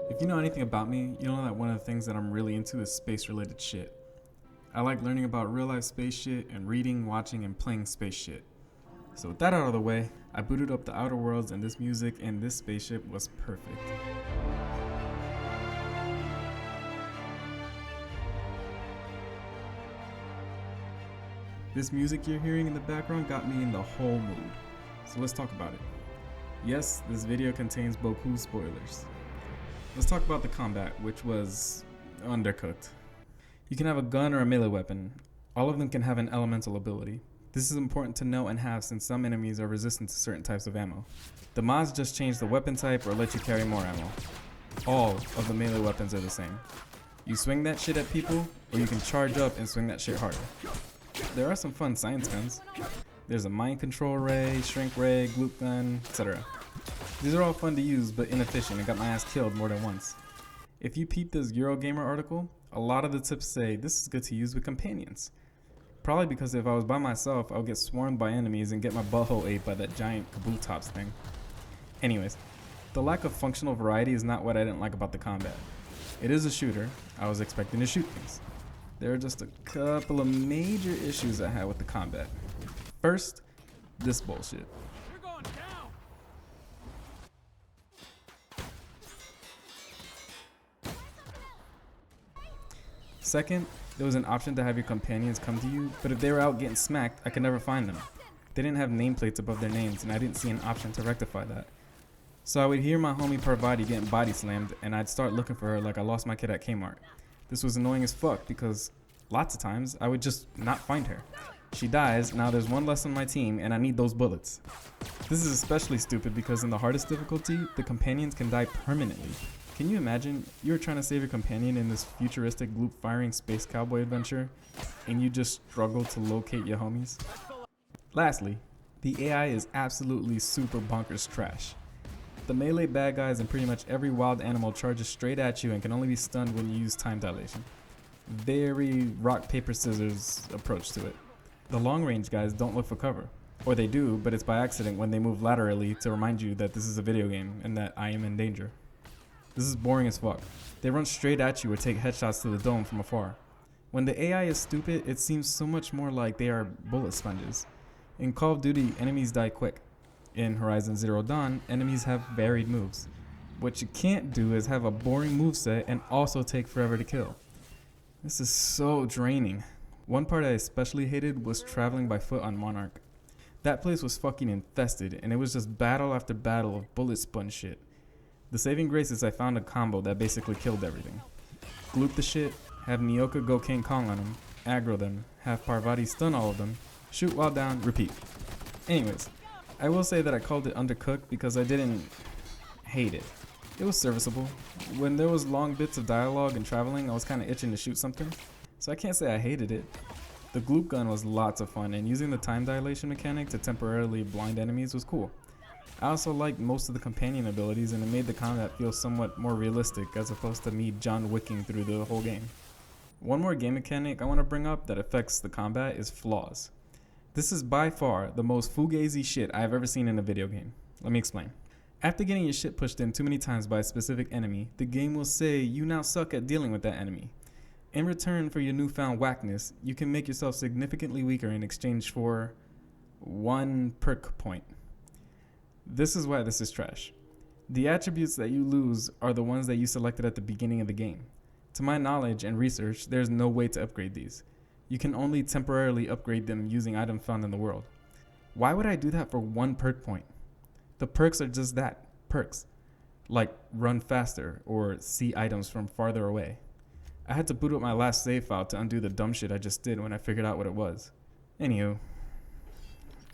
If you know anything about me, you know that one of the things that I'm really into is space related shit. I like learning about real life space shit and reading, watching, and playing space shit. So with that out of the way, I booted up the Outer Worlds and this music and this spaceship was perfect. This music you're hearing in the background got me in the whole mood. So let's talk about it. Yes, this video contains Boku spoilers. Let's talk about the combat, which was undercooked. You can have a gun or a melee weapon. All of them can have an elemental ability. This is important to know and have since some enemies are resistant to certain types of ammo. The mods just change the weapon type or let you carry more ammo. All of the melee weapons are the same. You swing that shit at people, or you can charge up and swing that shit harder. There are some fun science guns. There's a mind control ray, shrink ray, gloop gun, etc. These are all fun to use but inefficient and got my ass killed more than once. If you peep this Eurogamer article, a lot of the tips say this is good to use with companions. Probably because if I was by myself, I would get swarmed by enemies and get my butthole ate by that giant Kabutops thing. Anyways, the lack of functional variety is not what I didn't like about the combat. It is a shooter. I was expecting to shoot things. There are just a couple of major issues I had with the combat. First, this bullshit. You're going down. Second, there was an option to have your companions come to you, but if they were out getting smacked, I could never find them. They didn't have nameplates above their names, and I didn't see an option to rectify that. So I would hear my homie Parvati getting body slammed, and I'd start looking for her like I lost my kid at Kmart. This was annoying as fuck because lots of times I would just not find her. She dies, now there's one less on my team, and I need those bullets. This is especially stupid because in the hardest difficulty, the companions can die permanently. Can you imagine you're trying to save your companion in this futuristic gloop firing space cowboy adventure, and you just struggle to locate your homies? Lastly, the AI is absolutely super bonkers trash. The melee bad guys and pretty much every wild animal charges straight at you and can only be stunned when you use time dilation. Very rock, paper, scissors approach to it. The long range guys don't look for cover. Or they do, but it's by accident when they move laterally to remind you that this is a video game and that I am in danger. This is boring as fuck. They run straight at you or take headshots to the dome from afar. When the AI is stupid, it seems so much more like they are bullet sponges. In Call of Duty, enemies die quick. In Horizon Zero Dawn, enemies have varied moves. What you can't do is have a boring moveset and also take forever to kill. This is so draining. One part I especially hated was traveling by foot on Monarch. That place was fucking infested, and it was just battle after battle of bullet sponge shit. The saving grace is I found a combo that basically killed everything. Gloop the shit, have Nyoka go King Kong on them, aggro them, have Parvati stun all of them, shoot while down, repeat. Anyways, I will say that I called it undercooked because I didn't hate it. It was serviceable. When there was long bits of dialogue and traveling, I was kind of itching to shoot something. So I can't say I hated it. The gloop gun was lots of fun, and using the time dilation mechanic to temporarily blind enemies was cool. I also liked most of the companion abilities, and it made the combat feel somewhat more realistic as opposed to me John Wicking through the whole game. One more game mechanic I want to bring up that affects the combat is flaws. This is by far the most fugazi shit I've ever seen in a video game. Let me explain. After getting your shit pushed in too many times by a specific enemy, the game will say you now suck at dealing with that enemy. In return for your newfound whackness, you can make yourself significantly weaker in exchange for 1 perk point. This is why this is trash. The attributes that you lose are the ones that you selected at the beginning of the game. To my knowledge and research, there's no way to upgrade these. You can only temporarily upgrade them using items found in the world. Why would I do that for 1 perk point? The perks are just that, perks. Like run faster or see items from farther away. I had to boot up my last save file to undo the dumb shit I just did when I figured out what it was. Anywho.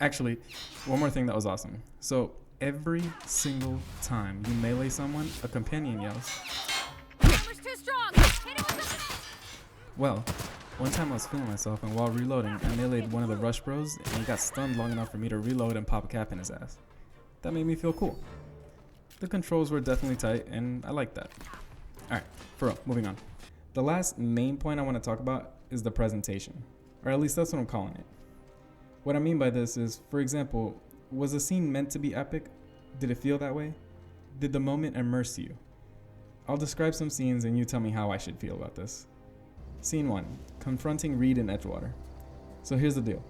Actually, one more thing that was awesome. So, every single time you melee someone, a companion yells. Hammer's too strong. Hit it with Well, one time I was feeling myself and while reloading, I meleeed one of the rush bros and he got stunned long enough for me to reload and pop a cap in his ass. That made me feel cool. The controls were definitely tight and I liked that. Alright, for real, moving on. The last main point I want to talk about is the presentation, or at least that's what I'm calling it. What I mean by this is, for example, was the scene meant to be epic? Did it feel that way? Did the moment immerse you? I'll describe some scenes and you tell me how I should feel about this. Scene 1. Confronting Reed in Edgewater. So here's the deal.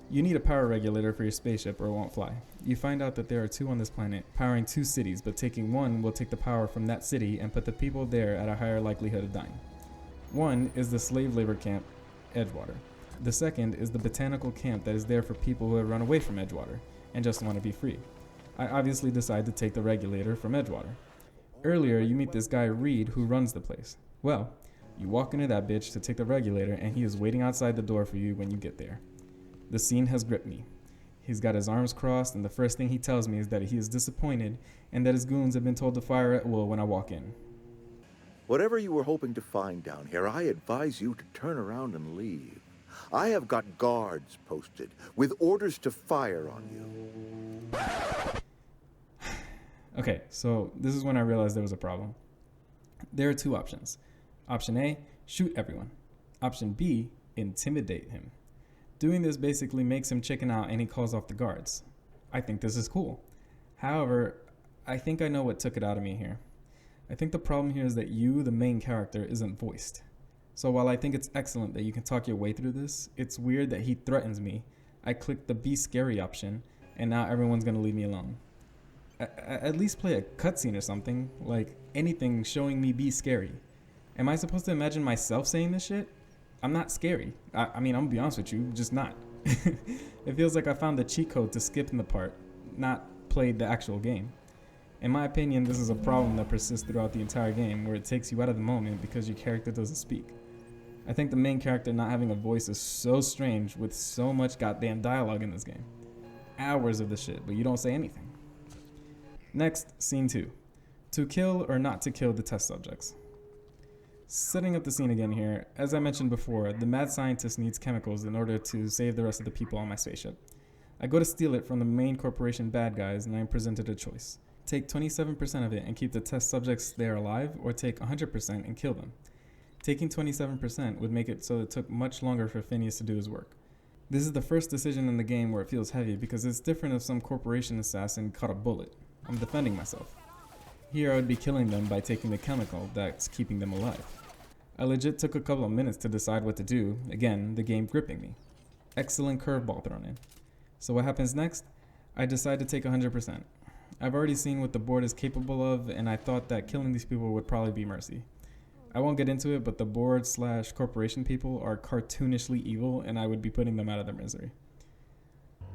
You need a power regulator for your spaceship or it won't fly. You find out that there are 2 on this planet, powering 2 cities, but taking one will take the power from that city and put the people there at a higher likelihood of dying. One is the slave labor camp, Edgewater. The second is the botanical camp that is there for people who have run away from Edgewater and just want to be free. I obviously decide to take the regulator from Edgewater. Earlier, you meet this guy Reed who runs the place. Well, you walk into that bitch to take the regulator and he is waiting outside the door for you when you get there. The scene has gripped me. He's got his arms crossed and the first thing he tells me is that he is disappointed and that his goons have been told to fire at will when I walk in. Whatever you were hoping to find down here, I advise you to turn around and leave. I have got guards posted with orders to fire on you. Okay, so this is when I realized there was a problem. There are 2 options. Option A, shoot everyone. Option B, intimidate him. Doing this basically makes him chicken out and he calls off the guards. I think this is cool. However, I think I know what took it out of me here. I think the problem here is that you, the main character, isn't voiced. So while I think it's excellent that you can talk your way through this, it's weird that he threatens me. I clicked the be scary option and now everyone's gonna leave me alone. At least play a cutscene or something, like anything showing me be scary. Am I supposed to imagine myself saying this shit? I'm not scary. I mean, I'm gonna be honest with you, just not. It feels like I found the cheat code to skip in the part, not played the actual game. In my opinion, this is a problem that persists throughout the entire game, where it takes you out of the moment because your character doesn't speak. I think the main character not having a voice is so strange with so much goddamn dialogue in this game. Hours of the shit, but you don't say anything. Next, scene 2. To kill or not to kill the test subjects. Setting up the scene again here, as I mentioned before, the mad scientist needs chemicals in order to save the rest of the people on my spaceship. I go to steal it from the main corporation bad guys and I am presented a choice. Take 27% of it and keep the test subjects there alive, or take 100% and kill them. Taking 27% would make it so it took much longer for Phineas to do his work. This is the first decision in the game where it feels heavy because it's different if some corporation assassin caught a bullet. I'm defending myself. Here I would be killing them by taking the chemical that's keeping them alive. I legit took a couple of minutes to decide what to do, again, the game gripping me. Excellent curveball thrown in. So what happens next? I decide to take 100%. I've already seen what the board is capable of, and I thought that killing these people would probably be mercy. I won't get into it, but the board/corporation people are cartoonishly evil, and I would be putting them out of their misery.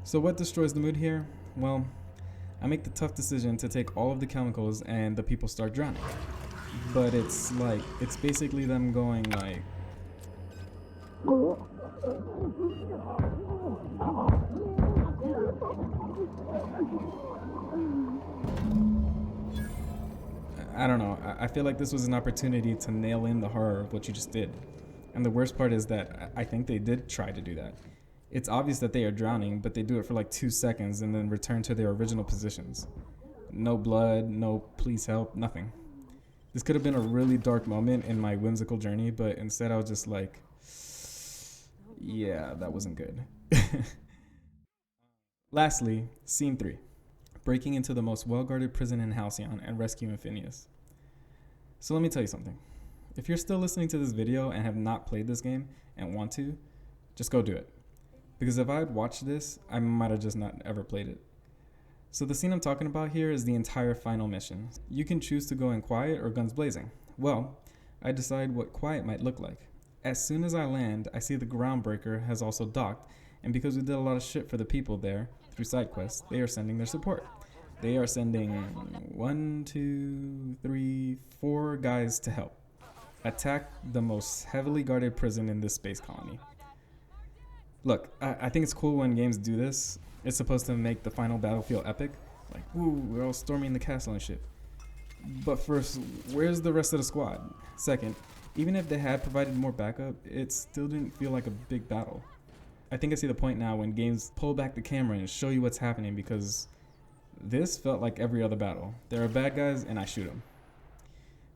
So what destroys the mood here? Well, I make the tough decision to take all of the chemicals and the people start drowning. But it's basically them going like... I don't know, I feel like this was an opportunity to nail in the horror of what you just did. And the worst part is that I think they did try to do that. It's obvious that they are drowning, but they do it for like 2 seconds and then return to their original positions. No blood, no please help, nothing. This could have been a really dark moment in my whimsical journey, but instead I was just like, yeah, that wasn't good. Lastly, scene 3. Breaking into the most well-guarded prison in Halcyon and rescuing Phineas. So let me tell you something. If you're still listening to this video and have not played this game and want to, just go do it. Because if I had watched this, I might have just not ever played it. So the scene I'm talking about here is the entire final mission. You can choose to go in quiet or guns blazing. Well, I decide what quiet might look like. As soon as I land, I see the groundbreaker has also docked, and because we did a lot of shit for the people there, through side quests, they are sending their support. They are sending 1, 2, 3, 4 guys to help attack the most heavily guarded prison in this space colony. Look, I think it's cool when games do this. It's supposed to make the final battle feel epic. Like, woo, we're all storming the castle and shit. But first, where's the rest of the squad? Second, even if they had provided more backup, it still didn't feel like a big battle. I think I see the point now when games pull back the camera and show you what's happening, because this felt like every other battle. There are bad guys and I shoot them.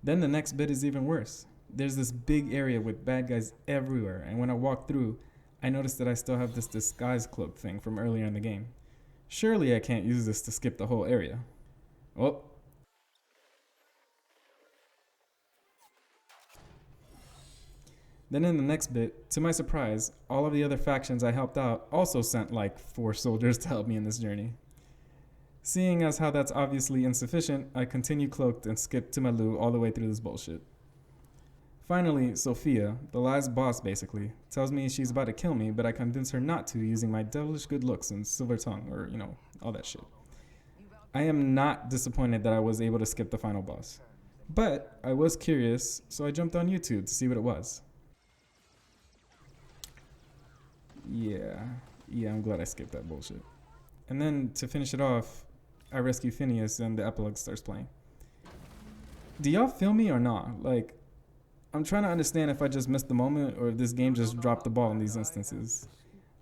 Then the next bit is even worse. There's this big area with bad guys everywhere, and when I walk through, I noticed that I still have this disguise cloak thing from earlier in the game. Surely I can't use this to skip the whole area. Oh. Then in the next bit, to my surprise, all of the other factions I helped out also sent like 4 soldiers to help me in this journey. Seeing as how that's obviously insufficient, I continue cloaked and skip to my loot all the way through this bullshit. Finally, Sophia, the last boss basically, tells me she's about to kill me, but I convince her not to using my devilish good looks and silver tongue, or, you know, all that shit. I am not disappointed that I was able to skip the final boss. But I was curious, so I jumped on YouTube to see what it was. Yeah, I'm glad I skipped that bullshit. And then, to finish it off, I rescue Phineas and the epilogue starts playing. Do y'all feel me or not? Like, I'm trying to understand if I just missed the moment or if this game just dropped the ball in these instances.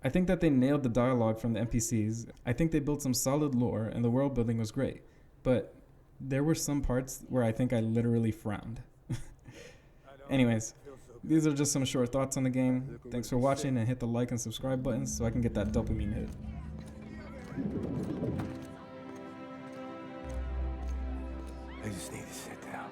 I think that they nailed the dialogue from the NPCs. I think they built some solid lore and the world building was great. But there were some parts where I think I literally frowned. Anyways, these are just some short thoughts on the game. Thanks for watching and hit the like and subscribe buttons so I can get that dopamine hit. I just need to sit down.